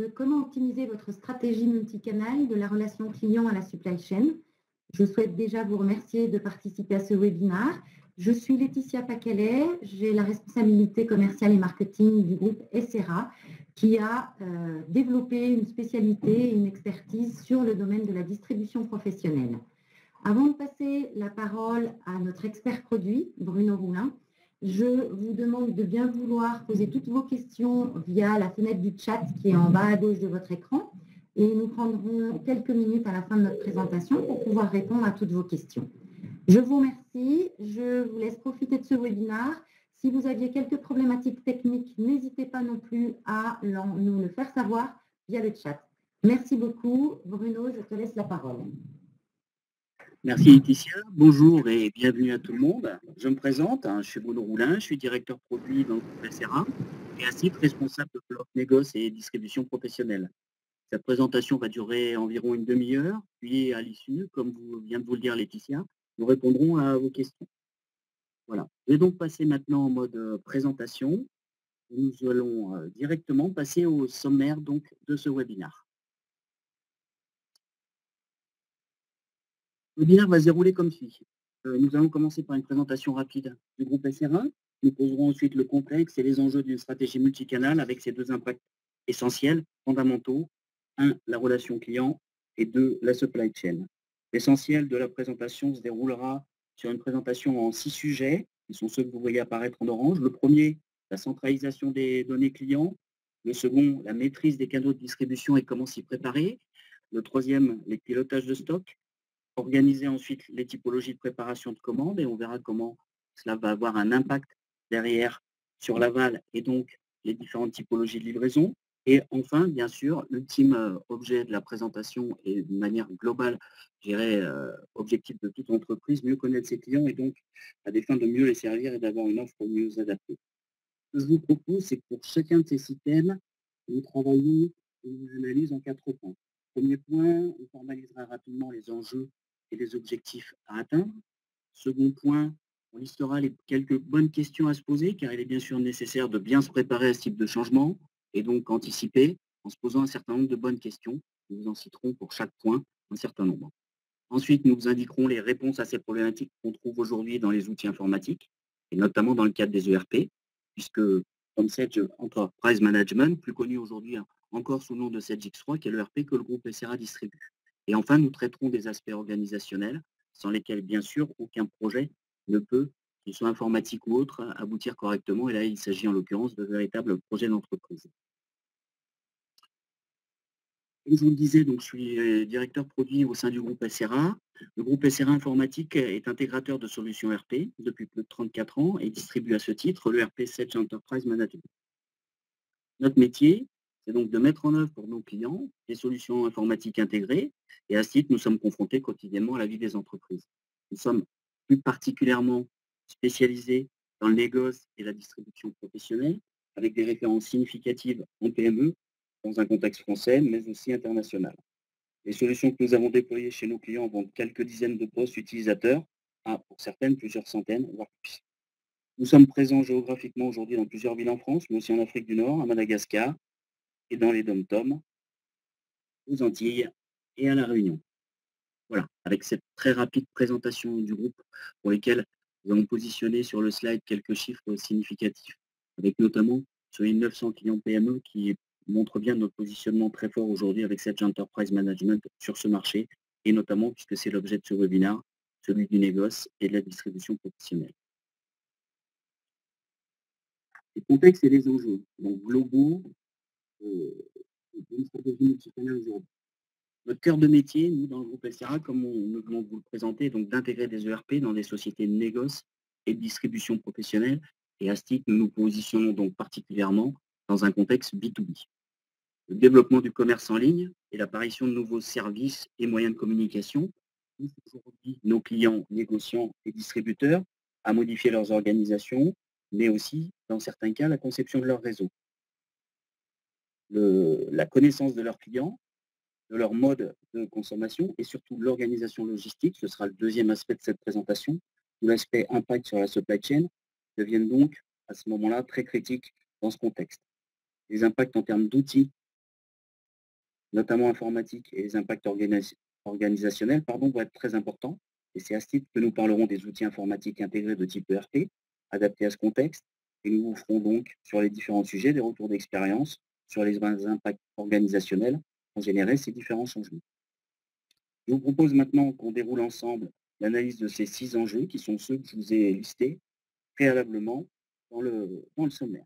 de comment optimiser votre stratégie multicanal de la relation client à la supply chain. Je souhaite déjà vous remercier de participer à ce webinaire. Je suis Laetitia Pacalet, j'ai la responsabilité commerciale et marketing du groupe SRA qui a développé une spécialité et une expertise sur le domaine de la distribution professionnelle. Avant de passer la parole à notre expert produit, Bruno Roulin, je vous demande de bien vouloir poser toutes vos questions via la fenêtre du chat qui est en bas à gauche de votre écran et nous prendrons quelques minutes à la fin de notre présentation pour pouvoir répondre à toutes vos questions. Je vous remercie, je vous laisse profiter de ce webinaire. Si vous aviez quelques problématiques techniques, n'hésitez pas non plus à nous le faire savoir via le chat. Merci beaucoup. Bruno, je te laisse la parole. Merci Laetitia, bonjour et bienvenue à tout le monde. Je me présente, je suis Bruno Roulin, je suis directeur produit dans le groupe SRA et ainsi responsable de bloc négoce et distribution professionnelle. Cette présentation va durer environ une demi-heure, puis à l'issue, comme vient de vous le dire Laetitia, nous répondrons à vos questions. Voilà, je vais donc passer maintenant en mode présentation. Nous allons directement passer au sommaire donc, de ce webinaire. Le webinaire va se dérouler comme suit. Nous allons commencer par une présentation rapide du groupe SRA. Nous poserons ensuite le contexte et les enjeux d'une stratégie multicanale avec ses deux impacts essentiels, fondamentaux. 1, la relation client et 2, la supply chain. L'essentiel de la présentation se déroulera sur une présentation en 6 sujets, qui sont ceux que vous voyez apparaître en orange. Le premier, la centralisation des données clients. Le second, la maîtrise des canaux de distribution et comment s'y préparer. Le troisième, les pilotages de stock. Organiser ensuite les typologies de préparation de commandes et on verra comment cela va avoir un impact derrière sur l'aval et donc les différentes typologies de livraison. Et enfin, bien sûr, l'ultime objet de la présentation et de manière globale, je dirais, objectif de toute entreprise, mieux connaître ses clients et donc à des fins de mieux les servir et d'avoir une offre mieux adaptée. Ce que je vous propose, c'est que pour chacun de ces systèmes, nous travaillons une analyse en 4 points. Premier point, on formalisera rapidement les enjeux et les objectifs à atteindre. Second point, on listera les quelques bonnes questions à se poser, car il est bien sûr nécessaire de bien se préparer à ce type de changement et donc anticiper en se posant un certain nombre de bonnes questions. Nous vous en citerons pour chaque point un certain nombre. Ensuite, nous vous indiquerons les réponses à ces problématiques qu'on trouve aujourd'hui dans les outils informatiques, et notamment dans le cadre des ERP, puisque comme Sage Enterprise Management, plus connu aujourd'hui encore sous le nom de Sage X3, qui est l'ERP que le groupe SRA distribue. Et enfin, nous traiterons des aspects organisationnels, sans lesquels, bien sûr, aucun projet ne peut, qu'il soit informatique ou autre, aboutir correctement. Et là, il s'agit en l'occurrence de véritables projets d'entreprise. Comme je vous le disais, donc, je suis directeur produit au sein du groupe SRA. Le groupe SRA Informatique est intégrateur de solutions ERP depuis plus de 34 ans et distribue à ce titre l'ERP Sage Enterprise Management. Notre métier, c'est donc de mettre en œuvre pour nos clients des solutions informatiques intégrées et à ce titre, nous sommes confrontés quotidiennement à la vie des entreprises. Nous sommes plus particulièrement spécialisés dans le négoce et la distribution professionnelle avec des références significatives en PME dans un contexte français, mais aussi international. Les solutions que nous avons déployées chez nos clients vont de quelques dizaines de postes utilisateurs à, pour certaines, plusieurs centaines, voire plus. Nous sommes présents géographiquement aujourd'hui dans plusieurs villes en France, mais aussi en Afrique du Nord, à Madagascar et dans les DOM-TOM, aux Antilles et à La Réunion. Voilà, avec cette très rapide présentation du groupe pour lesquels nous avons positionné sur le slide quelques chiffres significatifs, avec notamment sur les 900 clients PME qui montrent bien notre positionnement très fort aujourd'hui avec Sage Enterprise Management sur ce marché, et notamment puisque c'est l'objet de ce webinaire, celui du négoce et de la distribution professionnelle. Les contextes et les enjeux, donc globaux, d'une stratégie multicanale aujourd'hui. Notre cœur de métier, nous, dans le groupe SRA, comme nous venons de vous le présenter, donc d'intégrer des ERP dans des sociétés de négoce et de distribution professionnelle. Et à ce titre, nous nous positionnons donc particulièrement dans un contexte B2B. Le développement du commerce en ligne et l'apparition de nouveaux services et moyens de communication poussent aujourd'hui nos clients, négociants et distributeurs à modifier leurs organisations, mais aussi, dans certains cas, la conception de leur réseau. La connaissance de leurs clients, de leur mode de consommation et surtout l'organisation logistique, ce sera le deuxième aspect de cette présentation, où l'aspect impact sur la supply chain deviennent donc à ce moment-là très critiques dans ce contexte. Les impacts en termes d'outils notamment informatiques, et les impacts organisationnels vont être très importants. Et c'est à ce titre que nous parlerons des outils informatiques intégrés de type ERP, adaptés à ce contexte. Et nous vous ferons donc, sur les différents sujets, des retours d'expérience sur les impacts organisationnels qu'ont générés ces différents changements. Je vous propose maintenant qu'on déroule ensemble l'analyse de ces 6 enjeux, qui sont ceux que je vous ai listés préalablement dans le sommaire.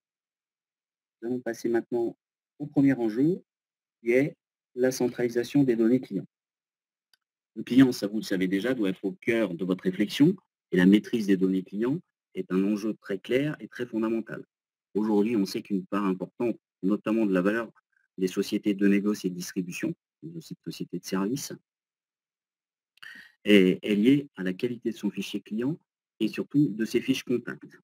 Nous allons passer maintenant au premier enjeu, qui est la centralisation des données clients. Le client, ça vous le savez déjà, doit être au cœur de votre réflexion, et la maîtrise des données clients est un enjeu très clair et très fondamental. Aujourd'hui, on sait qu'une part importante, notamment de la valeur des sociétés de négoce et de distribution, mais aussi de sociétés de services, est liée à la qualité de son fichier client et surtout de ses fiches contacts.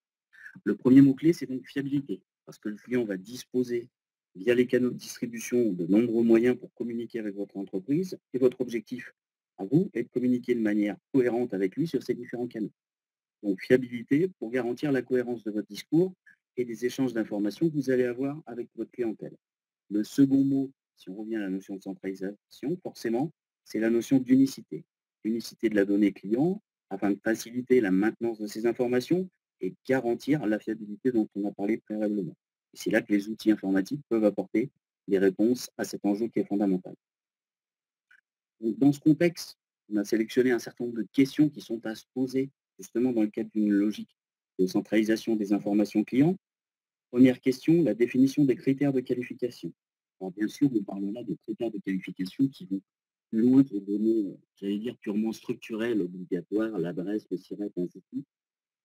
Le premier mot-clé, c'est donc fiabilité, parce que le client va disposer, via les canaux de distribution, de nombreux moyens pour communiquer avec votre entreprise, et votre objectif à vous est de communiquer de manière cohérente avec lui sur ces différents canaux. Donc fiabilité pour garantir la cohérence de votre discours et des échanges d'informations que vous allez avoir avec votre clientèle. Le second mot, si on revient à la notion de centralisation, forcément, c'est la notion d'unicité. Unicité de la donnée client, afin de faciliter la maintenance de ces informations et garantir la fiabilité dont on a parlé préalablement. Et c'est là que les outils informatiques peuvent apporter des réponses à cet enjeu qui est fondamental. Donc, dans ce contexte, on a sélectionné un certain nombre de questions qui sont à se poser justement dans le cadre d'une logique de centralisation des informations clients. Première question, la définition des critères de qualification. Alors bien sûr, nous parlons là de critères de qualification qui vont plus loin que les données, j'allais dire, purement structurelles, obligatoires, l'adresse, le SIRET, ainsi de suite.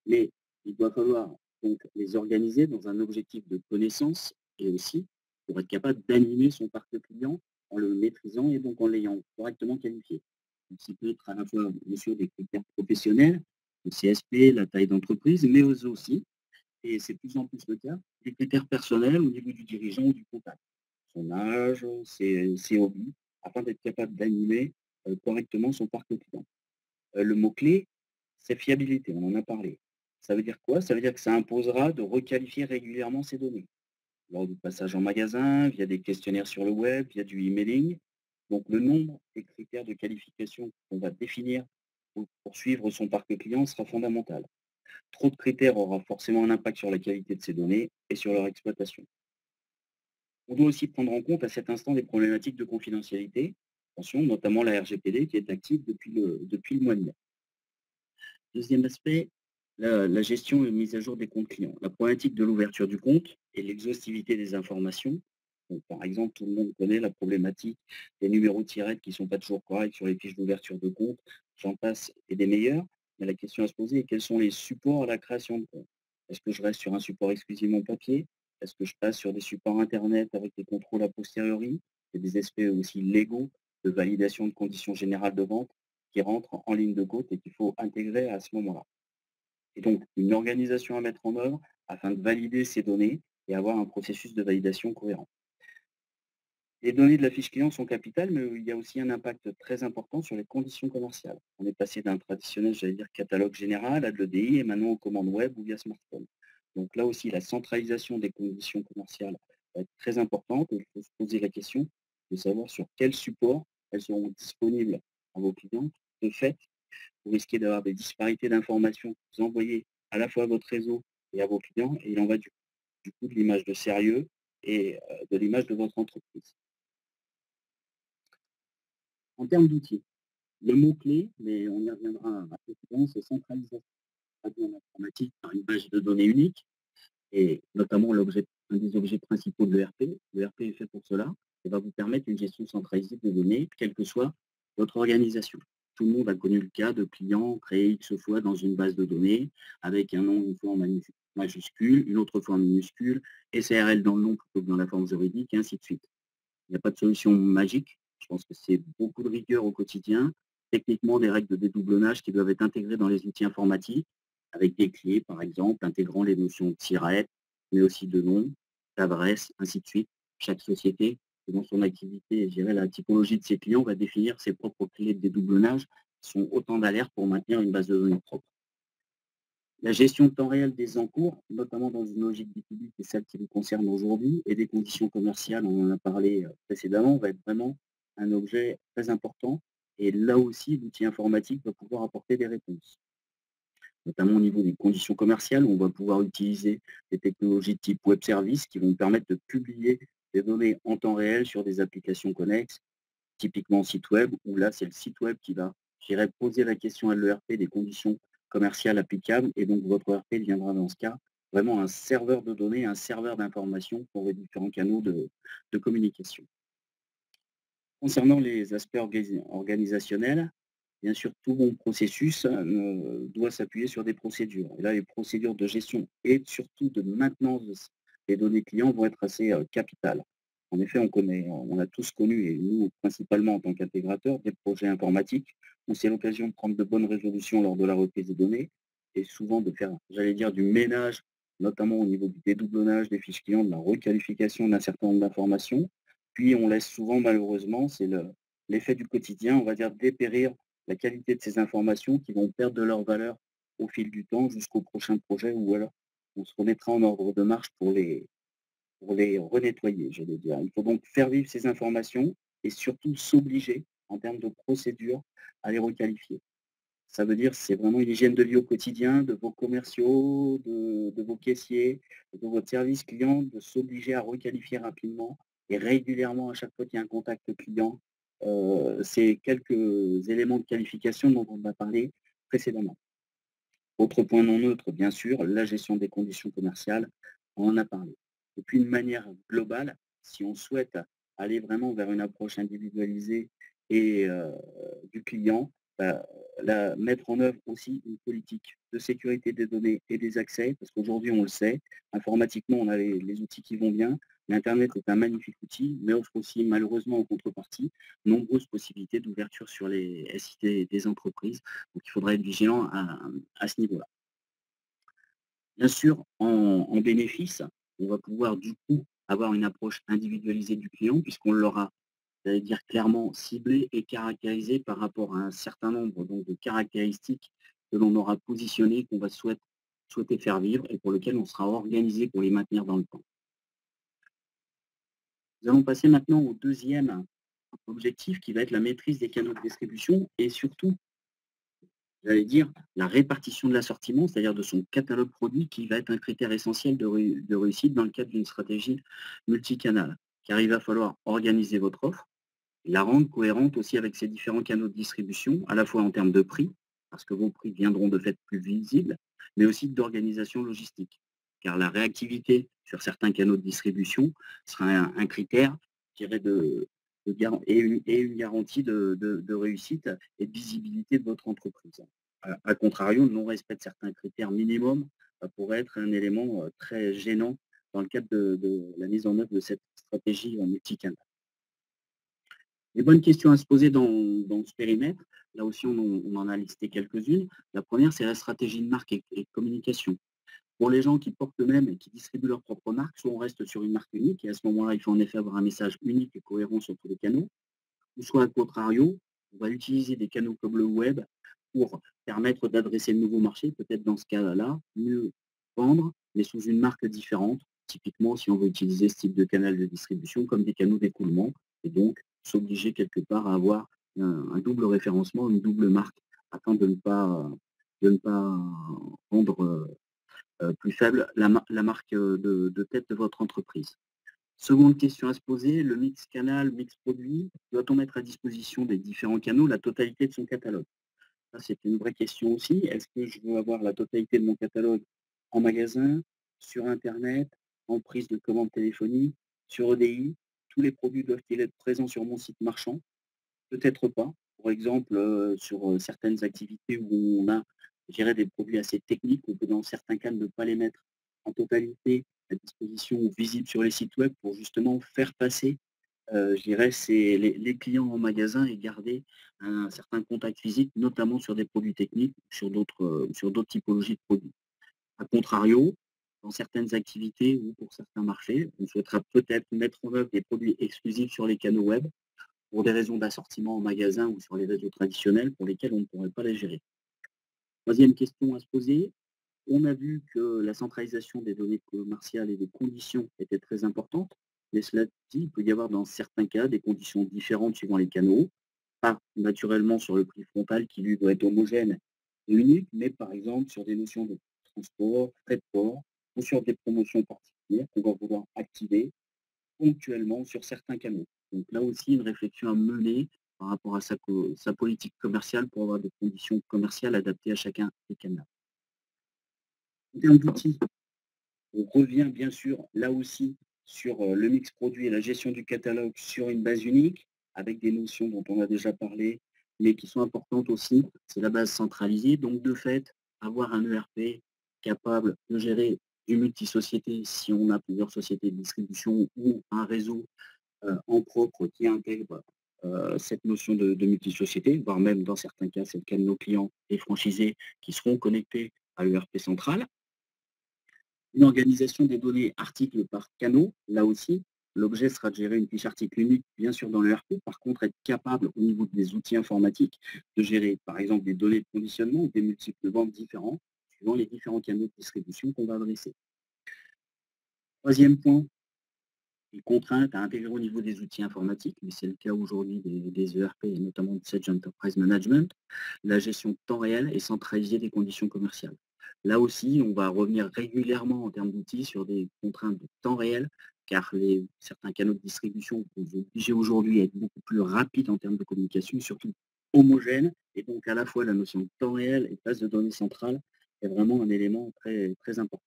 Mais il doit falloir donc les organiser dans un objectif de connaissance et aussi pour être capable d'animer son parc client en le maîtrisant et donc en l'ayant correctement qualifié. Donc, ça peut être à la fois bien sûr des critères professionnels, le CSP, la taille d'entreprise, mais aussi, et c'est de plus en plus le cas, des critères personnels au niveau du dirigeant ou du contact. Son âge, ses hobbies, afin d'être capable d'animer correctement son parc client. Le mot-clé, c'est fiabilité, on en a parlé. Ça veut dire quoi? Ça veut dire que ça imposera de requalifier régulièrement ces données, lors du passage en magasin, via des questionnaires sur le web, via du emailing. Donc le nombre et critères de qualification qu'on va définir pour suivre son parc client sera fondamental. Trop de critères aura forcément un impact sur la qualité de ces données et sur leur exploitation. On doit aussi prendre en compte à cet instant des problématiques de confidentialité, attention, notamment la RGPD qui est active depuis le mois de mai. Deuxième aspect, la gestion et mise à jour des comptes clients. La problématique de l'ouverture du compte et l'exhaustivité des informations. Donc, par exemple, tout le monde connaît la problématique des numéros de tirette qui ne sont pas toujours corrects sur les fiches d'ouverture de compte. J'en passe et des meilleurs. Mais la question à se poser est quels sont les supports à la création de compte? Est-ce que je reste sur un support exclusivement papier? Est-ce que je passe sur des supports Internet avec des contrôles a posteriori? Et des aspects aussi légaux de validation de conditions générales de vente qui rentrent en ligne de compte et qu'il faut intégrer à ce moment-là. Et donc, une organisation à mettre en œuvre afin de valider ces données et avoir un processus de validation cohérent. Les données de la fiche client sont capitales, mais il y a aussi un impact très important sur les conditions commerciales. On est passé d'un traditionnel, j'allais dire, catalogue général à de l'EDI et maintenant aux commandes web ou via smartphone. Donc là aussi, la centralisation des conditions commerciales va être très importante et il faut se poser la question de savoir sur quel support elles seront disponibles à vos clients. De fait, vous risquez d'avoir des disparités d'informations que vous envoyez à la fois à votre réseau et à vos clients, et il en va du coup de l'image de sérieux et de l'image de votre entreprise. En termes d'outils, le mot-clé, mais on y reviendra rapidement, c'est centralisation en informatique par une base de données unique, et notamment un des objets principaux de l'ERP. L'ERP est fait pour cela et va vous permettre une gestion centralisée des données, quelle que soit votre organisation. Tout le monde a connu le cas de clients créés X fois dans une base de données, avec un nom une fois en majuscule, une autre fois en minuscule, SARL dans le nom plutôt que dans la forme juridique, et ainsi de suite. Il n'y a pas de solution magique. Je pense que c'est beaucoup de rigueur au quotidien. Techniquement, des règles de dédoublonnage qui doivent être intégrées dans les outils informatiques, avec des clés, par exemple, intégrant les notions de tiret, mais aussi de nom, d'adresse, ainsi de suite. Chaque société, selon son activité et gérer la typologie de ses clients, va définir ses propres clés de dédoublonnage, qui sont autant d'alertes pour maintenir une base de données propre. La gestion de temps réel des encours, notamment dans une logique B2B qui est celle qui nous concerne aujourd'hui, et des conditions commerciales, on en a parlé précédemment, va être vraiment un objet très important et là aussi, l'outil informatique va pouvoir apporter des réponses, notamment au niveau des conditions commerciales, où on va pouvoir utiliser des technologies de type web service qui vont permettre de publier des données en temps réel sur des applications connexes, typiquement site web, où là, c'est le site web qui va, je dirais, poser la question à l'ERP des conditions commerciales applicables, et donc votre ERP deviendra dans ce cas vraiment un serveur de données, un serveur d'information pour les différents canaux de communication. Concernant les aspects organisationnels, bien sûr, tout bon processus doit s'appuyer sur des procédures. Et là, les procédures de gestion et surtout de maintenance des données clients vont être assez capitales. En effet, on a tous connu, et nous principalement en tant qu'intégrateurs, des projets informatiques où c'est l'occasion de prendre de bonnes résolutions lors de la reprise des données et souvent de faire, j'allais dire, du ménage, notamment au niveau du dédoublonnage des fiches clients, de la requalification d'un certain nombre d'informations. Puis on laisse souvent malheureusement, c'est l'effet du quotidien, on va dire dépérir la qualité de ces informations qui vont perdre de leur valeur au fil du temps jusqu'au prochain projet ou alors on se remettra en ordre de marche pour les renettoyer, je veux dire. Il faut donc faire vivre ces informations et surtout s'obliger en termes de procédure à les requalifier. Ça veut dire c'est vraiment une hygiène de vie au quotidien de vos commerciaux, de vos caissiers, de votre service client, de s'obliger à requalifier rapidement et régulièrement à chaque fois qu'il y a un contact client. C'est quelques éléments de qualification dont on a parlé précédemment. Autre point non neutre, bien sûr, la gestion des conditions commerciales, on en a parlé. Et puis, de manière globale, si on souhaite aller vraiment vers une approche individualisée et du client, bah, mettre en œuvre aussi une politique de sécurité des données et des accès, parce qu'aujourd'hui, on le sait, informatiquement, on a les outils qui vont bien, mais Internet est un magnifique outil, mais offre aussi, malheureusement, en contrepartie, nombreuses possibilités d'ouverture sur les SI des entreprises. Donc, il faudra être vigilant à ce niveau-là. Bien sûr, en bénéfice, on va pouvoir du coup avoir une approche individualisée du client puisqu'on l'aura, j'allais dire clairement ciblé et caractérisé par rapport à un certain nombre donc, de caractéristiques que l'on aura positionnées, qu'on va souhaiter faire vivre et pour lesquelles on sera organisé pour les maintenir dans le temps. Nous allons passer maintenant au deuxième objectif qui va être la maîtrise des canaux de distribution et surtout j'allais dire, la répartition de l'assortiment, c'est-à-dire de son catalogue produit qui va être un critère essentiel de réussite dans le cadre d'une stratégie multicanale. Car il va falloir organiser votre offre, la rendre cohérente aussi avec ses différents canaux de distribution, à la fois en termes de prix, parce que vos prix viendront de fait plus visibles, mais aussi d'organisation logistique. Car la réactivité sur certains canaux de distribution sera un critère, je dirais, et une garantie de réussite et de visibilité de votre entreprise. A contrario, le non-respect de certains critères minimums pourrait être un élément très gênant dans le cadre de la mise en œuvre de cette stratégie multicanale. Les bonnes questions à se poser dans ce périmètre, là aussi on en a listé quelques-unes. La première, c'est la stratégie de marque et de communication. Pour les gens qui portent eux-mêmes et qui distribuent leur propre marque, soit on reste sur une marque unique, et à ce moment-là, il faut en effet avoir un message unique et cohérent sur tous les canaux, ou soit à contrario, on va utiliser des canaux comme le web pour permettre d'adresser le nouveau marché, peut-être dans ce cas-là, mieux vendre, mais sous une marque différente. Typiquement, si on veut utiliser ce type de canal de distribution comme des canaux d'écoulement, et donc s'obliger quelque part à avoir un double référencement, une double marque, afin de ne pas rendre plus faible la marque de tête de votre entreprise. Seconde question à se poser, le mix canal, mix produit, doit-on mettre à disposition des différents canaux la totalité de son catalogue? Ça, c'est une vraie question aussi. Est-ce que je veux avoir la totalité de mon catalogue en magasin, sur Internet, en prise de commande téléphonique, sur EDI? Tous les produits doivent-ils être présents sur mon site marchand? Peut-être pas. Par exemple, sur certaines activités où on a, je dirais, des produits assez techniques, on peut dans certains cas ne pas les mettre en totalité à disposition ou visibles sur les sites web pour justement faire passer, je dirais, les clients en magasin et garder un certain contact physique, notamment sur des produits techniques, sur d'autres typologies de produits. A contrario, dans certaines activités ou pour certains marchés, on souhaitera peut-être mettre en œuvre des produits exclusifs sur les canaux web pour des raisons d'assortiment en magasin ou sur les réseaux traditionnels pour lesquels on ne pourrait pas les gérer. Troisième question à se poser, on a vu que la centralisation des données commerciales et des conditions était très importante. Mais cela dit, il peut y avoir dans certains cas des conditions différentes suivant les canaux, pas naturellement sur le prix frontal qui lui doit être homogène et unique, mais par exemple sur des notions de transport, frais de port ou sur des promotions particulières qu'on va vouloir activer ponctuellement sur certains canaux. Donc là aussi, une réflexion à mener par rapport à sa politique commerciale pour avoir des conditions commerciales adaptées à chacun des canaux. En termes d'outils, on revient bien sûr là aussi sur le mix produit et la gestion du catalogue sur une base unique, avec des notions dont on a déjà parlé, mais qui sont importantes aussi. C'est la base centralisée. Donc de fait, avoir un ERP capable de gérer du multi-société si on a plusieurs sociétés de distribution ou un réseau en propre qui intègre cette notion de multi-société, voire même dans certains cas, c'est le cas de nos clients et franchisés qui seront connectés à l'ERP central. Une organisation des données articles par canaux, là aussi, l'objet sera de gérer une fiche article unique, bien sûr, dans le RP. Par contre, être capable, au niveau des outils informatiques, de gérer, par exemple, des données de conditionnement ou des multiples de ventes différents, suivant les différents canaux de distribution qu'on va adresser. Troisième point, les contraintes à intégrer au niveau des outils informatiques, mais c'est le cas aujourd'hui des ERP et notamment de Sage Enterprise Management, la gestion de temps réel et centralisée des conditions commerciales. Là aussi, on va revenir régulièrement en termes d'outils sur des contraintes de temps réel, car certains canaux de distribution sont obligés aujourd'hui à être beaucoup plus rapides en termes de communication, et surtout homogènes, et donc à la fois la notion de temps réel et de base de données centrale est vraiment un élément très, très important.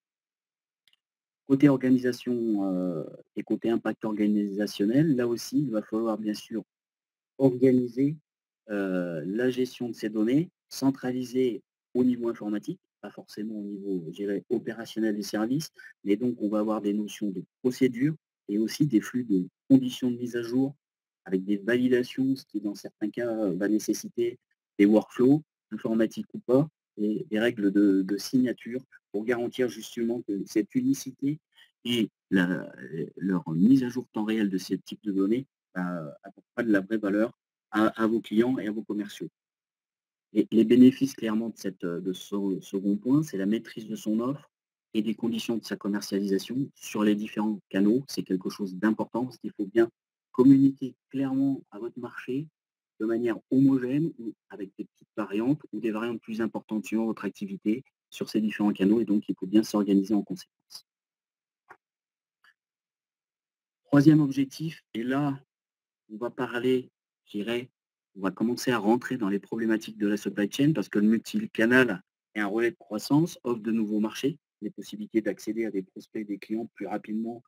Côté organisation et côté impact organisationnel, là aussi, il va falloir bien sûr organiser la gestion de ces données, centraliser au niveau informatique, pas forcément au niveau, je dirais, opérationnel des services, mais donc on va avoir des notions de procédure et aussi des flux de conditions de mise à jour avec des validations, ce qui dans certains cas va nécessiter des workflows, informatiques ou pas, et des règles de signature pour garantir justement que cette unicité et leur mise à jour temps réel de ce type de données apporte pas de la vraie valeur à vos clients et à vos commerciaux. Et les bénéfices clairement de ce second point, c'est la maîtrise de son offre et des conditions de sa commercialisation sur les différents canaux. C'est quelque chose d'important parce qu'il faut bien communiquer clairement à votre marché de manière homogène ou avec des petites variantes ou des variantes plus importantes suivant votre activité sur ces différents canaux et donc il faut bien s'organiser en conséquence. Troisième objectif, et là on va parler, je dirais, on va commencer à rentrer dans les problématiques de la supply chain parce que le multicanal est un relais de croissance, offre de nouveaux marchés, les possibilités d'accéder à des prospects et des clients plus rapidement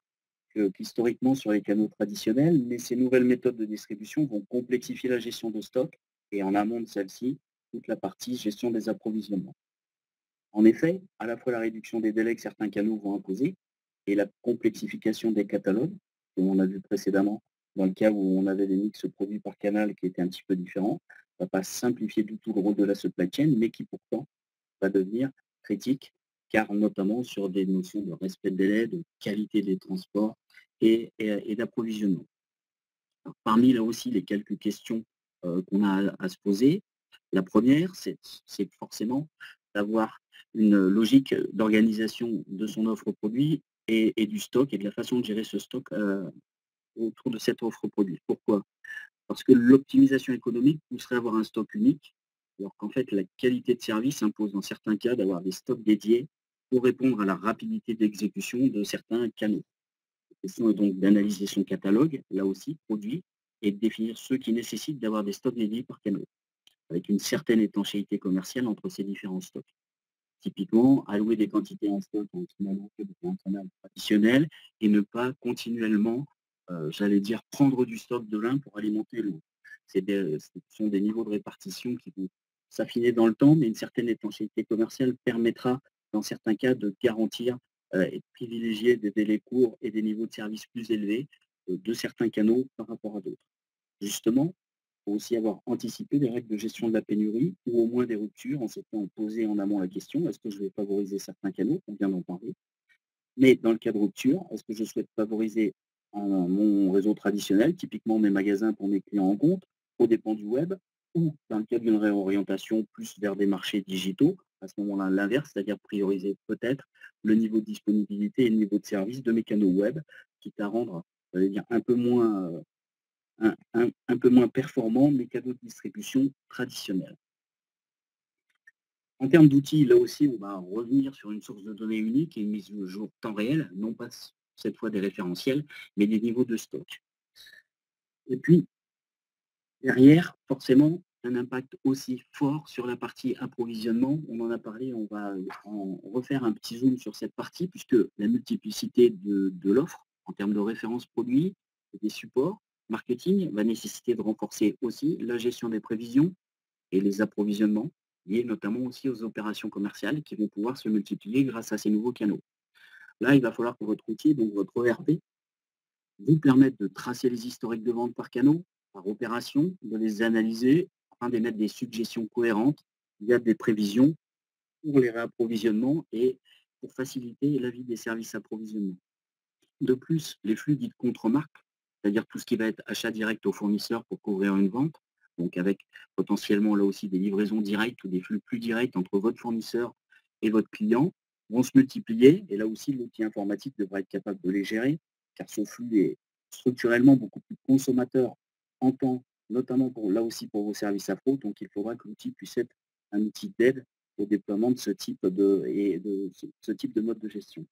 qu'historiquement sur les canaux traditionnels, mais ces nouvelles méthodes de distribution vont complexifier la gestion de stock et en amont de celle-ci, toute la partie gestion des approvisionnements. En effet, à la fois la réduction des délais que certains canaux vont imposer et la complexification des catalogues, comme on a vu précédemment, dans le cas où on avait des mix produits par canal qui étaient un petit peu différents, ne va pas simplifier du tout le rôle de la supply chain, mais qui pourtant va devenir critique, car notamment sur des notions de respect de délai, de qualité des transports et d'approvisionnement. Parmi là aussi les quelques questions qu'on a à se poser, la première, c'est forcément d'avoir une logique d'organisation de son offre produit et du stock et de la façon de gérer ce stock autour de cette offre produit. Pourquoi? Parce que l'optimisation économique pousserait à avoir un stock unique, alors qu'en fait la qualité de service impose dans certains cas d'avoir des stocks dédiés pour répondre à la rapidité d'exécution de certains canaux. La question est donc d'analyser son catalogue, là aussi, produit, et de définir ceux qui nécessitent d'avoir des stocks dédiés par canal, avec une certaine étanchéité commerciale entre ces différents stocks. Typiquement, allouer des quantités en stock en canal ou en canal traditionnel et ne pas continuellement, j'allais dire, prendre du stock de l'un pour alimenter l'autre. Ce sont des niveaux de répartition qui vont s'affiner dans le temps, mais une certaine étanchéité commerciale permettra, dans certains cas, de garantir et de privilégier des délais courts et des niveaux de service plus élevés de certains canaux par rapport à d'autres. Justement, il faut aussi avoir anticipé des règles de gestion de la pénurie ou au moins des ruptures en s'étant posé en amont la question, est-ce que je vais favoriser certains canaux, on vient d'en parler, mais dans le cas de rupture, est-ce que je souhaite favoriser mon réseau traditionnel, typiquement mes magasins pour mes clients en compte, aux dépens du web, ou dans le cas d'une réorientation plus vers des marchés digitaux, à ce moment-là l'inverse, c'est-à-dire prioriser peut-être le niveau de disponibilité et le niveau de service de mes canaux web, quitte à rendre j'allais dire un peu moins performants, mais canaux de distribution traditionnels. En termes d'outils, là aussi, on va revenir sur une source de données unique et une mise au jour temps réel, non pas cette fois des référentiels, mais des niveaux de stock. Et puis, derrière, forcément, un impact aussi fort sur la partie approvisionnement. On en a parlé, on va en refaire un petit zoom sur cette partie, puisque la multiplicité de l'offre en termes de références produits et des supports marketing va nécessiter de renforcer aussi la gestion des prévisions et les approvisionnements, liés notamment aussi aux opérations commerciales qui vont pouvoir se multiplier grâce à ces nouveaux canaux. Là, il va falloir que votre outil, donc votre ERP, vous permette de tracer les historiques de vente par canaux, par opération, de les analyser afin d'émettre des suggestions cohérentes via des prévisions pour les réapprovisionnements et pour faciliter la vie des services approvisionnement. De plus, les flux dits de contre-marque, c'est-à-dire tout ce qui va être achat direct au fournisseur pour couvrir une vente, donc avec potentiellement là aussi des livraisons directes ou des flux plus directs entre votre fournisseur et votre client, vont se multiplier. Et là aussi, l'outil informatique devra être capable de les gérer, car ce flux est structurellement beaucoup plus consommateur en temps, notamment pour là aussi pour vos services appro. Donc il faudra que l'outil puisse être un outil d'aide au déploiement de ce type ce type de mode de gestion.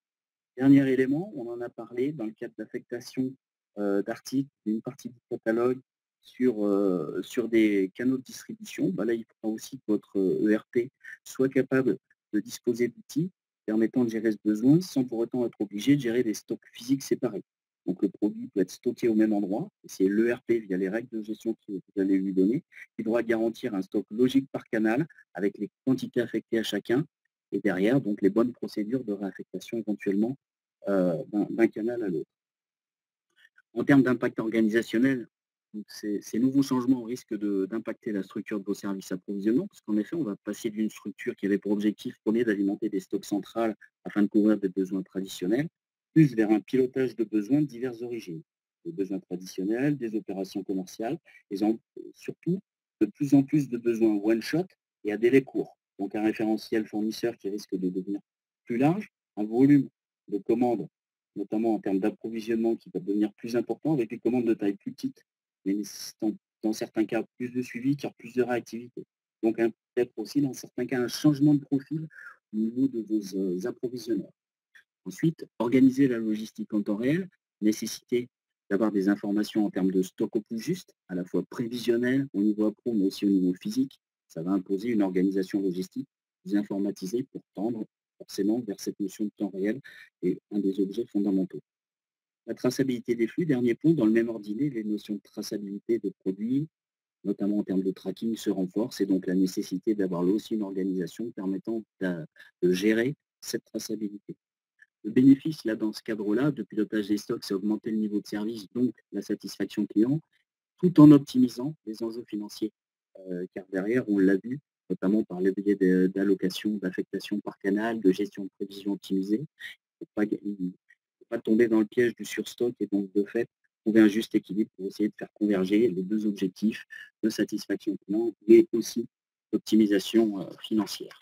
Dernier élément, on en a parlé dans le cadre d'affectation d'articles, d'une partie du catalogue sur des canaux de distribution. Bah là, il faudra aussi que votre ERP soit capable de disposer d'outils permettant de gérer ce besoin sans pour autant être obligé de gérer des stocks physiques séparés. Donc le produit peut être stocké au même endroit, et c'est l'ERP via les règles de gestion que vous allez lui donner, qui devra garantir un stock logique par canal avec les quantités affectées à chacun, et derrière, donc les bonnes procédures de réaffectation éventuellement d'un canal à l'autre. En termes d'impact organisationnel, donc ces nouveaux changements risquent d'impacter la structure de vos services approvisionnement, parce qu'en effet, on va passer d'une structure qui avait pour objectif premier d'alimenter des stocks centrales afin de couvrir des besoins traditionnels, plus vers un pilotage de besoins de diverses origines. Des besoins traditionnels, des opérations commerciales, et surtout de plus en plus de besoins one-shot et à délai court. Donc un référentiel fournisseur qui risque de devenir plus large, un volume de commandes, notamment en termes d'approvisionnement, qui va devenir plus important avec des commandes de taille plus petite, mais nécessitant dans certains cas plus de suivi, car plus de réactivité. Donc peut-être aussi dans certains cas un changement de profil au niveau de vos approvisionneurs. Ensuite, organiser la logistique en temps réel, nécessité d'avoir des informations en termes de stock au plus juste, à la fois prévisionnel au niveau appro, mais aussi au niveau physique. Ça va imposer une organisation logistique plus informatisée pour tendre forcément vers cette notion de temps réel et un des objets fondamentaux. La traçabilité des flux, dernier point, dans le même ordinée, les notions de traçabilité de produits, notamment en termes de tracking, se renforcent et donc la nécessité d'avoir là aussi une organisation permettant de gérer cette traçabilité. Le bénéfice, là, dans ce cadre-là, de pilotage des stocks, c'est augmenter le niveau de service, donc la satisfaction client, tout en optimisant les enjeux financiers. Car derrière, on l'a vu, notamment par le biais d'allocation, d'affectation par canal, de gestion de prévision optimisée, il ne faut pas tomber dans le piège du surstock et donc de fait, trouver un juste équilibre pour essayer de faire converger les deux objectifs de satisfaction client, mais aussi d'optimisation financière.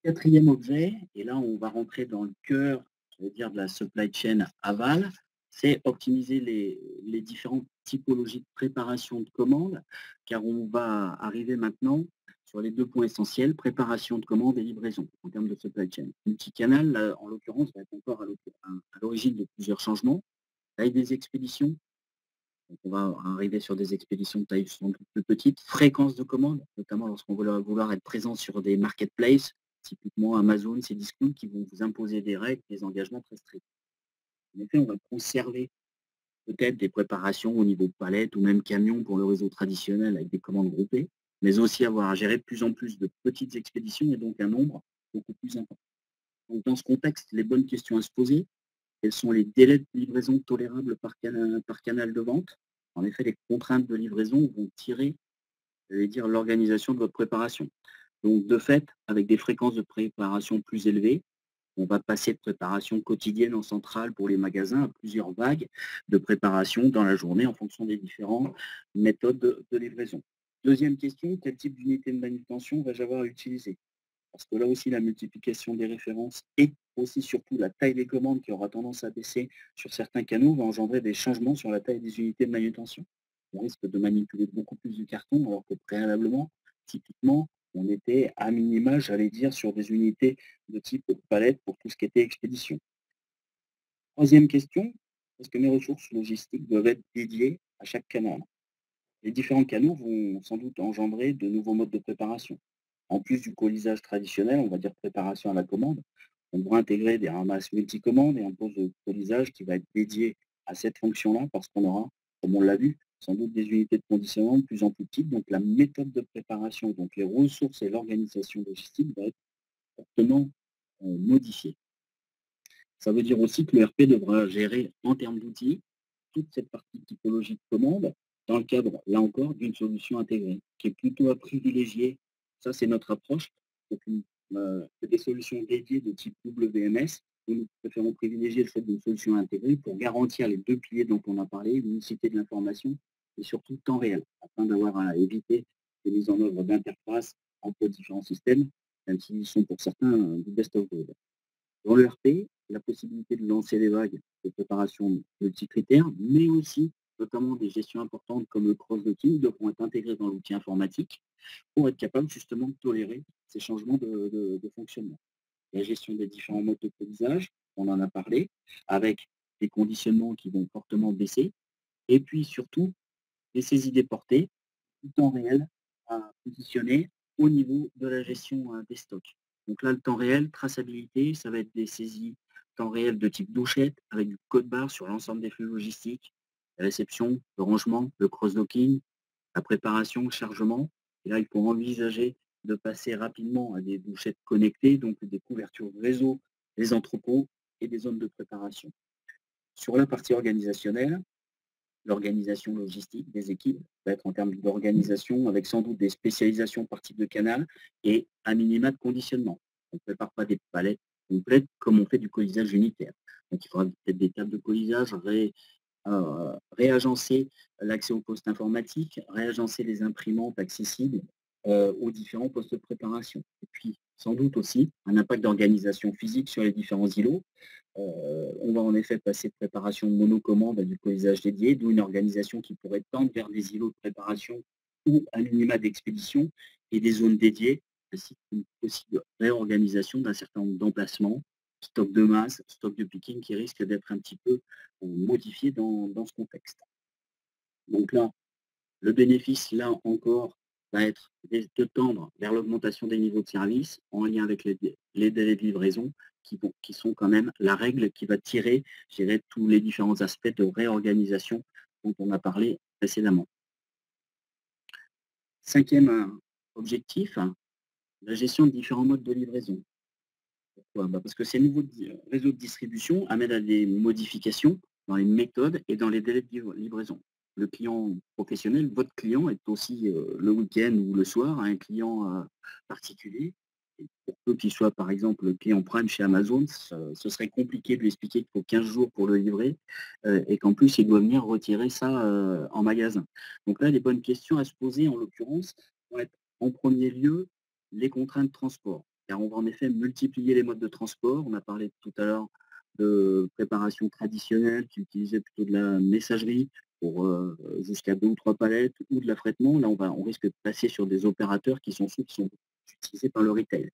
Quatrième objet, et là on va rentrer dans le cœur, je vais dire, de la supply chain aval, c'est optimiser les différentes typologies de préparation de commandes, car on va arriver maintenant sur les deux points essentiels, préparation de commandes et livraison en termes de supply chain. Multicanal, là, en l'occurrence, va être encore à l'origine de plusieurs changements. Taille des expéditions, donc on va arriver sur des expéditions de taille sans doute plus petite. Fréquence de commandes, notamment lorsqu'on va vouloir être présent sur des marketplaces, typiquement Amazon, ces discounts qui vont vous imposer des règles, des engagements très stricts. En effet, on va conserver peut-être des préparations au niveau de palette ou même camion pour le réseau traditionnel avec des commandes groupées, mais aussi avoir à gérer de plus en plus de petites expéditions et donc un nombre beaucoup plus important. Donc dans ce contexte, les bonnes questions à se poser, quels sont les délais de livraison tolérables par canal de vente? En effet, les contraintes de livraison vont tirer, dire, l'organisation de votre préparation. Donc, de fait, avec des fréquences de préparation plus élevées, on va passer de préparation quotidienne en centrale pour les magasins à plusieurs vagues de préparation dans la journée en fonction des différentes méthodes de livraison. Deuxième question, quel type d'unité de manutention vais-je avoir à utiliser? Parce que là aussi, la multiplication des références et aussi surtout la taille des commandes qui aura tendance à baisser sur certains canaux va engendrer des changements sur la taille des unités de manutention. On risque de manipuler beaucoup plus de carton alors que préalablement, typiquement, on était à minima, j'allais dire, sur des unités de type palette pour tout ce qui était expédition. Troisième question, est-ce que mes ressources logistiques doivent être dédiées à chaque canal? Les différents canaux vont sans doute engendrer de nouveaux modes de préparation. En plus du colisage traditionnel, on va dire préparation à la commande, on devra intégrer des ramasses multicommandes et un pose de colisage qui va être dédié à cette fonction-là parce qu'on aura, comme on l'a vu, sans doute des unités de conditionnement de plus en plus petites. Donc la méthode de préparation, donc les ressources et l'organisation logistique va être fortement modifiée. Ça veut dire aussi que le RP devra gérer en termes d'outils toute cette partie typologie de commande dans le cadre, là encore, d'une solution intégrée, qui est plutôt à privilégier. Ça, c'est notre approche. Que des solutions dédiées de type WMS. Nous préférons privilégier le fait d'une solution intégrée pour garantir les deux piliers dont on a parlé, l'unicité de l'information et surtout temps réel, afin d'avoir à éviter des mises en œuvre d'interfaces entre différents systèmes, même s'ils sont pour certains du best of breed. Dans le RP, la possibilité de lancer des vagues de préparation multicritères, mais aussi notamment des gestions importantes comme le cross-docking devront être intégrées dans l'outil informatique pour être capable justement de tolérer ces changements de fonctionnement. La gestion des différents modes de colisage, on en a parlé, avec des conditionnements qui vont fortement baisser, et puis surtout les saisies déportées, tout temps réel à positionner au niveau de la gestion des stocks. Donc là, le temps réel, traçabilité, ça va être des saisies temps réel de type douchette avec du code barre sur l'ensemble des flux logistiques, la réception, le rangement, le cross-docking, la préparation, le chargement. Et là, il faut envisager de passer rapidement à des douchettes connectées, donc des couvertures réseau, des entrepôts et des zones de préparation. Sur la partie organisationnelle, l'organisation logistique des équipes va être en termes d'organisation avec sans doute des spécialisations par type de canal et un minima de conditionnement. On ne prépare pas des palettes complètes comme on fait du colisage unitaire. Donc il faudra peut-être des tables de colisage, réagencer l'accès aux postes informatiques, réagencer les imprimantes accessibles aux différents postes de préparation. Et puis sans doute aussi un impact d'organisation physique sur les différents îlots. On va en effet passer de préparation monocommande à du colisage dédié, d'où une organisation qui pourrait tendre vers des îlots de préparation ou un minima d'expédition et des zones dédiées, ainsi qu'une possible réorganisation d'un certain nombre d'emplacements, stock de masse, stock de picking qui risque d'être un petit peu modifié dans ce contexte. Donc là, le bénéfice, là encore, va être de tendre vers l'augmentation des niveaux de service en lien avec les délais de livraison qui sont quand même la règle qui va tirer, je dirais, tous les différents aspects de réorganisation dont on a parlé précédemment. Cinquième objectif, la gestion de différents modes de livraison. Pourquoi? Parce que ces nouveaux réseaux de distribution amènent à des modifications dans les méthodes et dans les délais de livraison. Le client professionnel, votre client est aussi le week-end ou le soir un client particulier. Et pour peu qu'il soit par exemple le client Prime chez Amazon, ce serait compliqué de lui expliquer qu'il faut 15 jours pour le livrer et qu'en plus il doit venir retirer ça en magasin. Donc là, les bonnes questions à se poser en l'occurrence vont être en premier lieu les contraintes de transport. Car on va en effet multiplier les modes de transport. On a parlé tout à l'heure de préparation traditionnelle qui utilisait plutôt de la messagerie pour jusqu'à 2 ou 3 palettes ou de l'affrètement. Là, on risque de passer sur des opérateurs qui sont utilisés par le retail.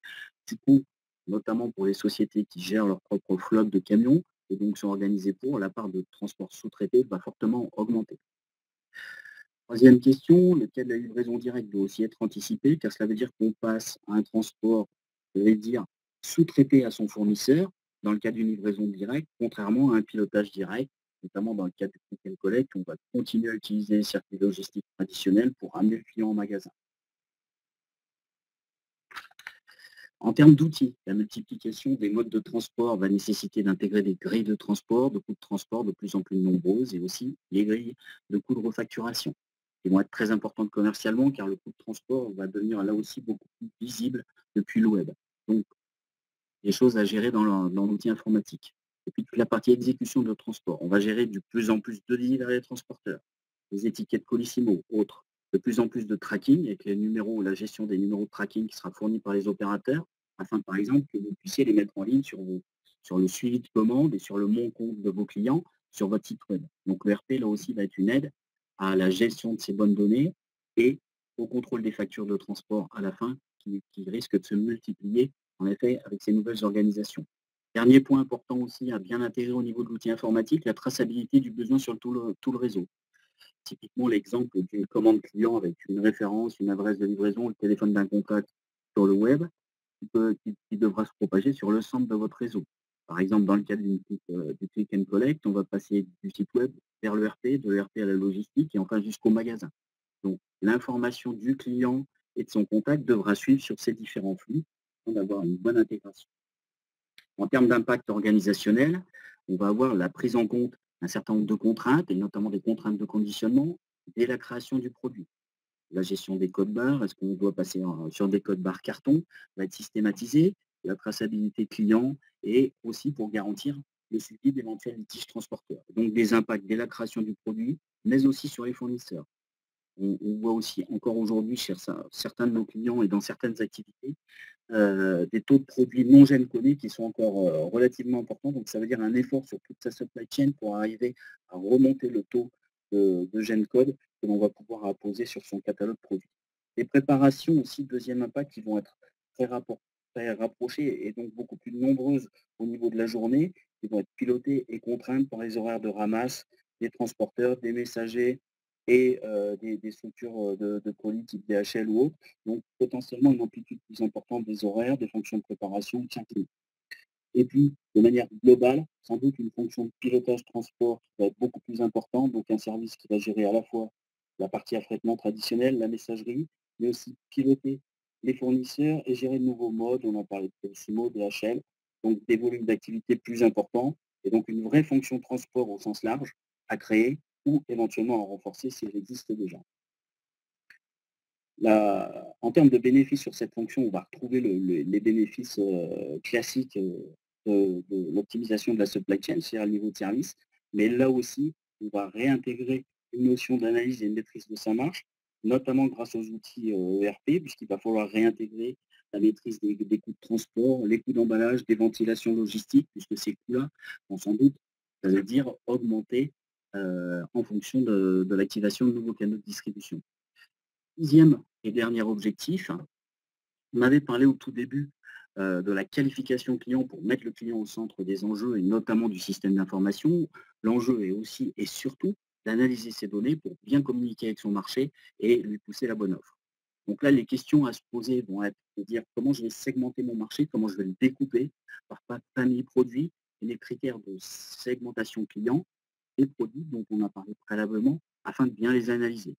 Du coup, notamment pour les sociétés qui gèrent leur propre flotte de camions et donc sont organisées pour, la part de transport sous-traité va fortement augmenter. Troisième question, le cas de la livraison directe doit aussi être anticipé, car cela veut dire qu'on passe à un transport, je vais dire, sous-traité à son fournisseur, dans le cas d'une livraison directe, contrairement à un pilotage direct, notamment dans le cas du click and collect, on va continuer à utiliser les circuits logistiques traditionnels pour ramener le client en magasin. En termes d'outils, la multiplication des modes de transport va nécessiter d'intégrer des grilles de transport, de coûts de transport de plus en plus nombreuses et aussi les grilles de coûts de refacturation qui vont être très importantes commercialement car le coût de transport va devenir là aussi beaucoup plus visible depuis le web. Donc, des choses à gérer dans l'outil informatique. Et puis, toute la partie exécution de transport. On va gérer de plus en plus de lignes vers les transporteurs, les étiquettes Colissimo, autres. De plus en plus de tracking avec les numéros, la gestion des numéros de tracking qui sera fournie par les opérateurs, afin par exemple que vous puissiez les mettre en ligne sur le suivi de commande et sur le mon compte de vos clients sur votre site web. Donc le RP, là aussi, va être une aide à la gestion de ces bonnes données et au contrôle des factures de transport à la fin qui risque de se multiplier, en effet, avec ces nouvelles organisations. Dernier point important aussi à bien intégrer au niveau de l'outil informatique, la traçabilité du besoin sur tout le réseau. Typiquement, l'exemple d'une commande client avec une référence, une adresse de livraison, le téléphone d'un contact sur le web, qui devra se propager sur l'ensemble de votre réseau. Par exemple, dans le cadre du click and collect, on va passer du site web vers le RP, de l'ERP à la logistique et enfin jusqu'au magasin. Donc, l'information du client et de son contact devra suivre sur ces différents flux afin d'avoir une bonne intégration. En termes d'impact organisationnel, on va avoir la prise en compte d'un certain nombre de contraintes, et notamment des contraintes de conditionnement, dès la création du produit. La gestion des codes barres, est-ce qu'on doit passer sur des codes barres carton, va être systématisée, la traçabilité client, et aussi pour garantir le suivi d'éventuels litiges transporteurs. Donc des impacts dès la création du produit, mais aussi sur les fournisseurs. On voit aussi encore aujourd'hui chez certains de nos clients et dans certaines activités, des taux de produits non gènes codés qui sont encore relativement importants. Donc ça veut dire un effort sur toute sa supply chain pour arriver à remonter le taux de gène code que l'on va pouvoir apposer sur son catalogue produit. Les préparations aussi, deuxième impact, qui vont être très rapprochées et donc beaucoup plus nombreuses au niveau de la journée, qui vont être pilotées et contraintes par les horaires de ramasse des transporteurs, des messagers et des structures de colis type DHL ou autres. Donc potentiellement une amplitude plus importante des horaires, des fonctions de préparation, de checking. Et puis, de manière globale, sans doute une fonction de pilotage transport qui va être beaucoup plus importante, donc un service qui va gérer à la fois la partie affrètement traditionnelle, la messagerie, mais aussi piloter les fournisseurs et gérer de nouveaux modes. On a parlé de Pessimo, DHL, donc des volumes d'activité plus importants, et donc une vraie fonction de transport au sens large à créer ou éventuellement à renforcer si elle existe déjà. En termes de bénéfices sur cette fonction, on va retrouver les bénéfices classiques de l'optimisation de la supply chain, c'est-à-dire le niveau de service. Mais là aussi, on va réintégrer une notion d'analyse et de maîtrise de sa marge, notamment grâce aux outils ERP, puisqu'il va falloir réintégrer la maîtrise des coûts de transport, les coûts d'emballage, des ventilations logistiques, puisque ces coûts-là vont sans doute, ça veut dire, augmenter en fonction de l'activation de nouveaux canaux de distribution. Sixième et dernier objectif, on avait parlé au tout début de la qualification client pour mettre le client au centre des enjeux et notamment du système d'information. L'enjeu est aussi et surtout d'analyser ces données pour bien communiquer avec son marché et lui pousser la bonne offre. Donc là, les questions à se poser vont être de dire comment je vais segmenter mon marché, comment je vais le découper par famille produit et les critères de segmentation client et produits dont on a parlé préalablement afin de bien les analyser.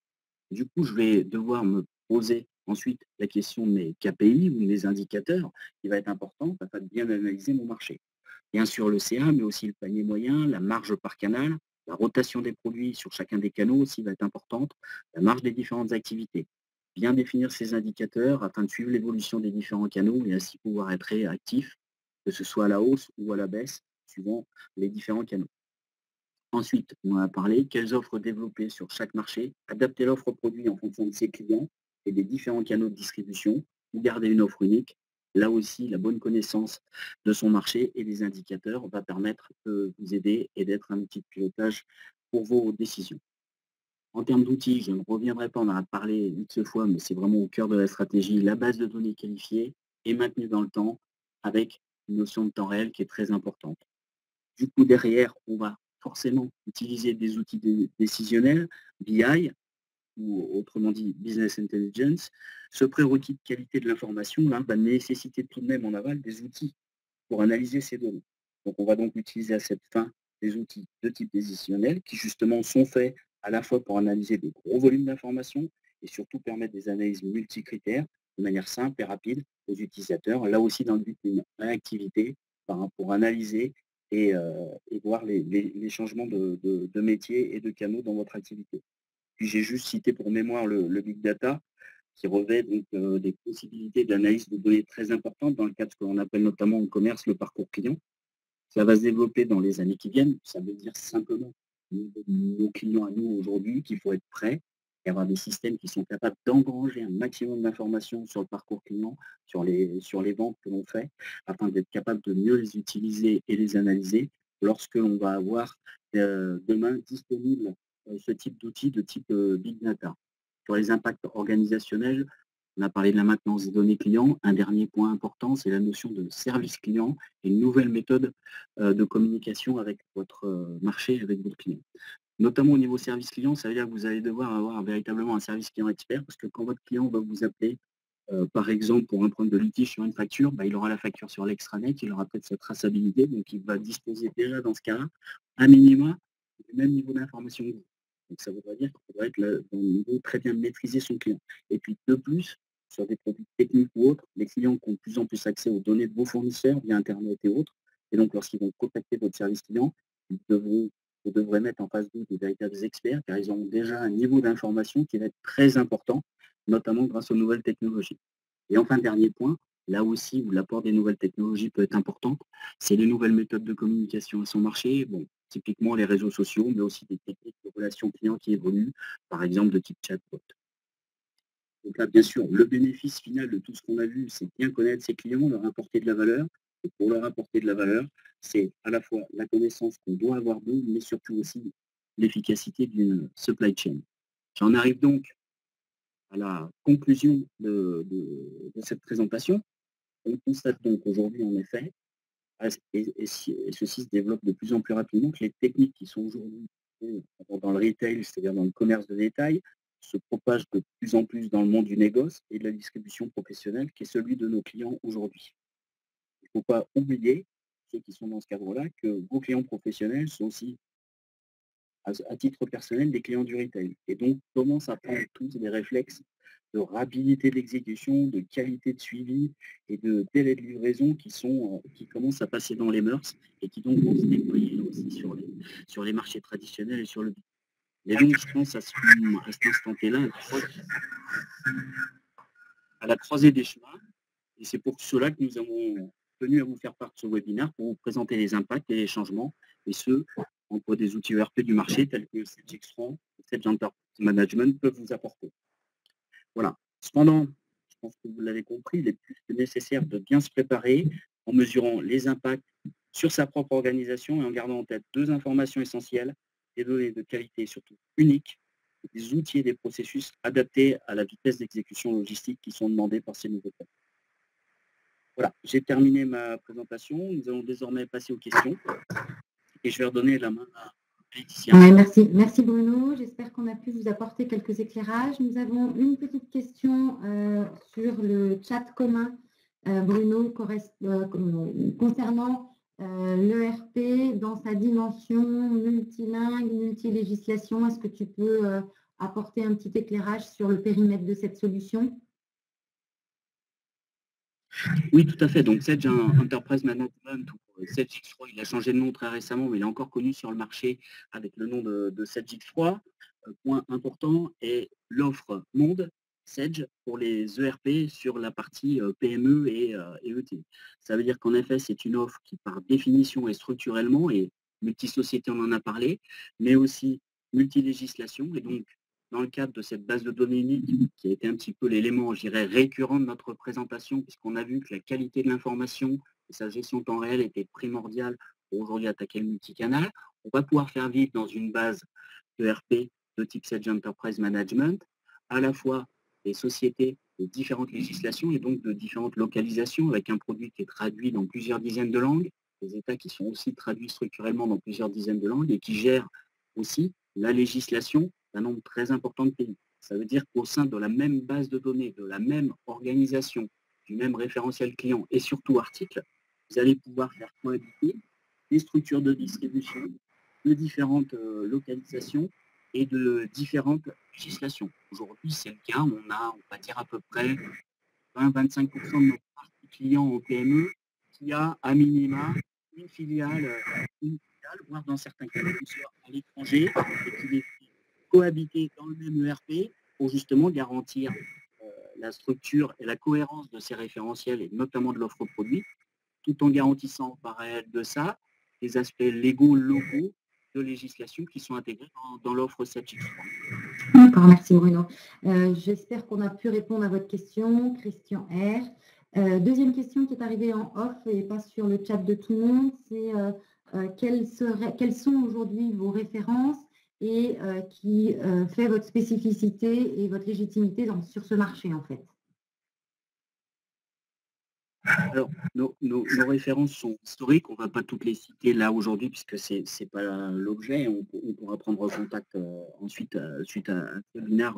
Du coup, je vais devoir me poser ensuite la question de mes KPI ou de mes indicateurs, qui va être important afin de bien analyser mon marché. Bien sûr le CA, mais aussi le panier moyen, la marge par canal, la rotation des produits sur chacun des canaux aussi va être importante, la marge des différentes activités. Bien définir ces indicateurs afin de suivre l'évolution des différents canaux et ainsi pouvoir être réactif, que ce soit à la hausse ou à la baisse, suivant les différents canaux. Ensuite, on a parlé quelles offres développer sur chaque marché, adapter l'offre produit en fonction de ses clients et des différents canaux de distribution, ou garder une offre unique. Là aussi, la bonne connaissance de son marché et des indicateurs va permettre de vous aider et d'être un outil de pilotage pour vos décisions. En termes d'outils, je ne reviendrai pas, on en a parlé X fois, mais c'est vraiment au cœur de la stratégie, la base de données qualifiée et maintenue dans le temps avec une notion de temps réel qui est très importante. Du coup, derrière, on va forcément utiliser des outils décisionnels, BI, ou autrement dit Business Intelligence. Ce prérequis de qualité de l'information là, va nécessiter tout de même en aval des outils pour analyser ces données. Donc, on va donc utiliser à cette fin des outils de type décisionnel qui justement sont faits à la fois pour analyser de gros volumes d'informations et surtout permettre des analyses multicritères de manière simple et rapide aux utilisateurs, là aussi dans le but d'une réactivité pour analyser et voir les changements de métier et de canaux dans votre activité. Puis j'ai juste cité pour mémoire le big data qui revêt donc des possibilités d'analyse de données très importantes dans le cadre de ce qu'on appelle notamment au commerce le parcours client. Ça va se développer dans les années qui viennent. Ça veut dire simplement nos clients à nous aujourd'hui qu'il faut être prêt et avoir des systèmes qui sont capables d'engranger un maximum d'informations sur le parcours client, sur les ventes que l'on fait, afin d'être capable de mieux les utiliser et les analyser lorsque l'on va avoir demain disponible ce type d'outils de type Big Data. Sur les impacts organisationnels, on a parlé de la maintenance des données clients. Un dernier point important, c'est la notion de service client et une nouvelle méthode de communication avec votre marché, avec votre client. Notamment au niveau service client, ça veut dire que vous allez devoir avoir véritablement un service client expert, parce que quand votre client va vous appeler, par exemple, pour un problème de litige sur une facture, bah, il aura la facture sur l'extranet, il aura peut-être sa traçabilité, donc il va disposer déjà dans ce cas-là, un minima, du même niveau d'information que vous. Donc ça voudrait dire qu'il faudrait être dans le niveau très bien maîtriser son client. Et puis de plus, sur des produits techniques ou autres, les clients qui ont de plus en plus accès aux données de vos fournisseurs via Internet et autres, et donc lorsqu'ils vont contacter votre service client, ils devront vous devrez mettre en face d'eux des véritables experts, car ils ont déjà un niveau d'information qui va être très important, notamment grâce aux nouvelles technologies. Et enfin, dernier point, là aussi où l'apport des nouvelles technologies peut être important, c'est les nouvelles méthodes de communication à son marché. Bon, typiquement les réseaux sociaux, mais aussi des techniques de relations clients qui évoluent, par exemple de type chatbot. Donc là, bien sûr, le bénéfice final de tout ce qu'on a vu, c'est bien connaître ses clients, leur apporter de la valeur. Et pour leur apporter de la valeur, c'est à la fois la connaissance qu'on doit avoir d'eux, mais surtout aussi l'efficacité d'une supply chain. J'en arrive donc à la conclusion de cette présentation. On constate donc aujourd'hui, en effet, et ceci se développe de plus en plus rapidement, que les techniques qui sont aujourd'hui dans le retail, c'est-à-dire dans le commerce de détail, se propagent de plus en plus dans le monde du négoce et de la distribution professionnelle, qui est celui de nos clients aujourd'hui. Il ne faut pas oublier, ceux qui sont dans ce cadre-là, que vos clients professionnels sont aussi, à titre personnel, des clients du retail. Et donc, commencent à prendre tous des réflexes de rapidité d'exécution, de qualité de suivi et de délai de livraison qui commencent à passer dans les mœurs et qui donc vont se déployer aussi sur les marchés traditionnels et sur le business. Et donc, je pense à cet instant T-là, à la croisée des chemins. Et c'est pour cela que nous avons tenu à vous faire part de ce webinaire pour vous présenter les impacts et les changements, et ce, entre des outils ERP du marché tels que Sedge-X3, Sedge Enterprise Management peuvent vous apporter. Voilà. Cependant, je pense que vous l'avez compris, il est plus que nécessaire de bien se préparer en mesurant les impacts sur sa propre organisation et en gardant en tête deux informations essentielles, des données de qualité et surtout uniques, des outils et des processus adaptés à la vitesse d'exécution logistique qui sont demandés par ces nouveaux temps. Voilà, j'ai terminé ma présentation. Nous allons désormais passer aux questions et je vais redonner la main à Laetitia. Ouais, merci Bruno. J'espère qu'on a pu vous apporter quelques éclairages. Nous avons une petite question sur le chat commun, Bruno, concernant l'ERP dans sa dimension multilingue, multilégislation. Est-ce que tu peux apporter un petit éclairage sur le périmètre de cette solution ? Oui, tout à fait. Donc, Sedge Enterprise Management, ou Sedge X3, il a changé de nom très récemment, mais il est encore connu sur le marché avec le nom de Sedge X3. Point important est l'offre monde Sedge pour les ERP sur la partie PME et ET. Ça veut dire qu'en effet, c'est une offre qui, par définition et structurellement, et multisociété, on en a parlé, mais aussi multilégislation. Et donc, dans le cadre de cette base de données unique, qui a été un petit peu l'élément, je dirais, récurrent de notre présentation, puisqu'on a vu que la qualité de l'information et sa gestion en temps réel était primordiale pour aujourd'hui attaquer le multicanal, on va pouvoir faire vivre dans une base ERP de type Sedge Enterprise Management, à la fois des sociétés de différentes législations et donc de différentes localisations, avec un produit qui est traduit dans plusieurs dizaines de langues, des États qui sont aussi traduits structurellement dans plusieurs dizaines de langues et qui gèrent aussi la législation d'un nombre très important de pays. Ça veut dire qu'au sein de la même base de données, de la même organisation, du même référentiel client et surtout article, vous allez pouvoir faire cohabiter des structures de distribution de différentes localisations et de différentes législations. Aujourd'hui, c'est le cas, on va dire à peu près 20-25% de nos parties clients en PME qui a à minima une filiale, voire dans certains cas, qui soit à l'étranger et qui les fait cohabiter dans le même ERP pour justement garantir la structure et la cohérence de ces référentiels et notamment de l'offre produit, tout en garantissant par réel de ça les aspects légaux locaux de législation qui sont intégrées dans l'offre 7X3. D'accord, merci Bruno. J'espère qu'on a pu répondre à votre question, Christian R. Deuxième question qui est arrivée en off et pas sur le chat de tout le monde, c'est quelles sont aujourd'hui vos références et qui fait votre spécificité et votre légitimité sur ce marché en fait? Alors, nos références sont historiques, on ne va pas toutes les citer là aujourd'hui puisque ce n'est pas l'objet, on pourra prendre contact ensuite suite à un webinaire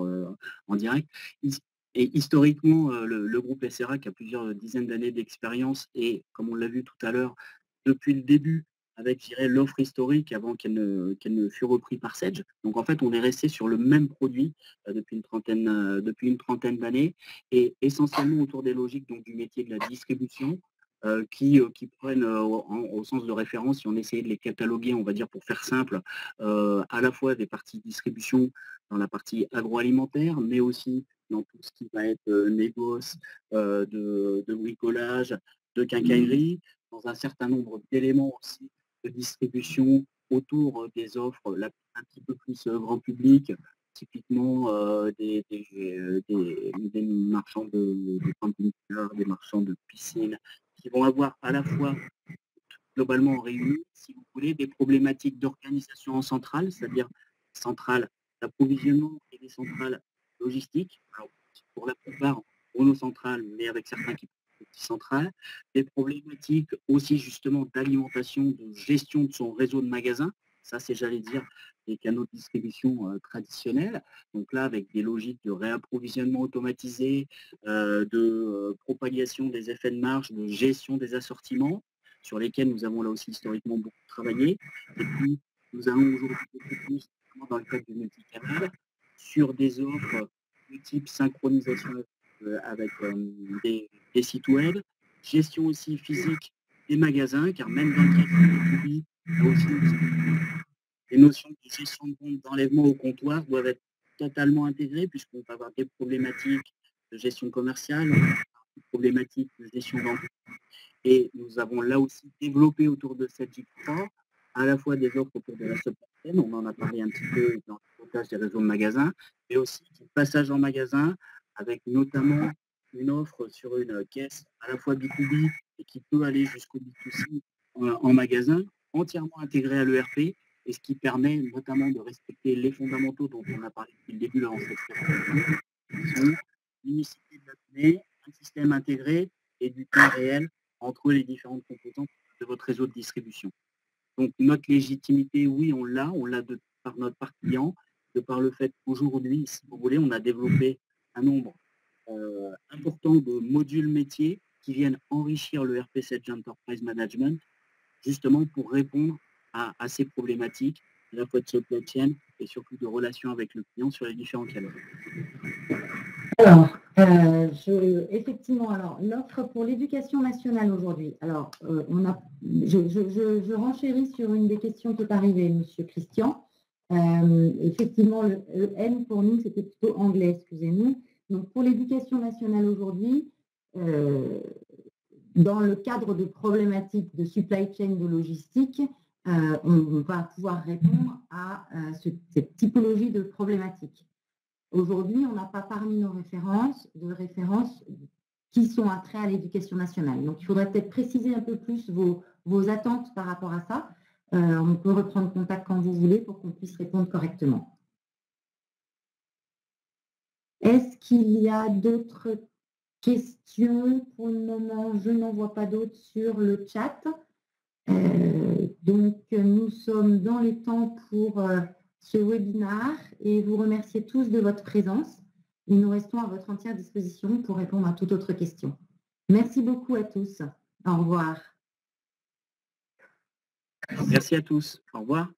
en direct. Et historiquement, le groupe SRA qui a plusieurs dizaines d'années d'expérience et, comme on l'a vu tout à l'heure, depuis le début, avec, je dirais, l'offre historique avant qu'elle ne fût reprise par Sedge. Donc en fait, on est resté sur le même produit depuis une trentaine d'années et essentiellement autour des logiques donc, du métier de la distribution qui prennent au sens de référence, si on essayait de les cataloguer, on va dire pour faire simple, à la fois des parties distribution dans la partie agroalimentaire, mais aussi dans tout ce qui va être négoce, de bricolage, de quincaillerie, dans un certain nombre d'éléments aussi de distribution autour des offres un petit peu plus grand public, typiquement des marchands de camping-cars, des marchands de piscines, qui vont avoir à la fois globalement réunis, si vous voulez, des problématiques d'organisation en centrale, c'est-à-dire centrales d'approvisionnement et des centrales logistiques. Alors, pour la plupart, monocentrales, mais avec certains qui sont centrales, des problématiques aussi justement d'alimentation, de gestion de son réseau de magasins. Ça, c'est, j'allais dire, des canaux de distribution traditionnels. Donc là, avec des logiques de réapprovisionnement automatisé, de propagation des effets de marge, de gestion des assortiments, sur lesquels nous avons là aussi historiquement beaucoup travaillé. Et puis, nous allons aujourd'hui beaucoup plus, dans le cadre du multicanal, sur des offres de type synchronisation avec des sites web, gestion aussi physique des magasins, car même dans le cadre du B2B, là aussi, les notions de gestion de compte, d'enlèvement au comptoir doivent être totalement intégrées, puisqu'on va avoir des problématiques de gestion commerciale, des problématiques de gestion d'emploi. Et nous avons là aussi développé autour de cette J3 à la fois des offres autour de la supply chain, on en a parlé un petit peu dans le pilotage des réseaux de magasins, mais aussi du passage en magasin, avec notamment une offre sur une caisse à la fois B2B et qui peut aller jusqu'au B2C en magasin, entièrement intégrée à l'ERP, et ce qui permet notamment de respecter les fondamentaux dont on a parlé depuis le début dans cette présentation, qui sont l'unicité de la donnée, un système intégré et du temps réel entre les différentes composantes de votre réseau de distribution. Donc notre légitimité, oui, on l'a par notre part client, de par le fait qu'aujourd'hui, si vous voulez, on a développé un nombre important de modules métiers qui viennent enrichir le RP Sedge Enterprise Management, justement pour répondre à ces problématiques, à la fois de supply chain et surtout de relations avec le client sur les différents canaux. Alors, effectivement, alors l'offre pour l'éducation nationale aujourd'hui. Alors, je renchéris sur une des questions qui est arrivée, Monsieur Christian. Effectivement, le N pour nous, c'était plutôt anglais, excusez-nous. Donc, pour l'éducation nationale aujourd'hui, dans le cadre de problématiques de supply chain, de logistique, on va pouvoir répondre à cette typologie de problématiques. Aujourd'hui, on n'a pas parmi nos références qui sont attraits à l'éducation nationale. Donc, il faudrait peut-être préciser un peu plus vos attentes par rapport à ça. On peut reprendre contact quand vous voulez pour qu'on puisse répondre correctement. Est-ce qu'il y a d'autres questions? Pour le moment, je n'en vois pas d'autres sur le chat. Donc, nous sommes dans les temps pour ce webinaire et vous remercier tous de votre présence. Et nous restons à votre entière disposition pour répondre à toute autre question. Merci beaucoup à tous. Au revoir. Merci à tous. Au revoir.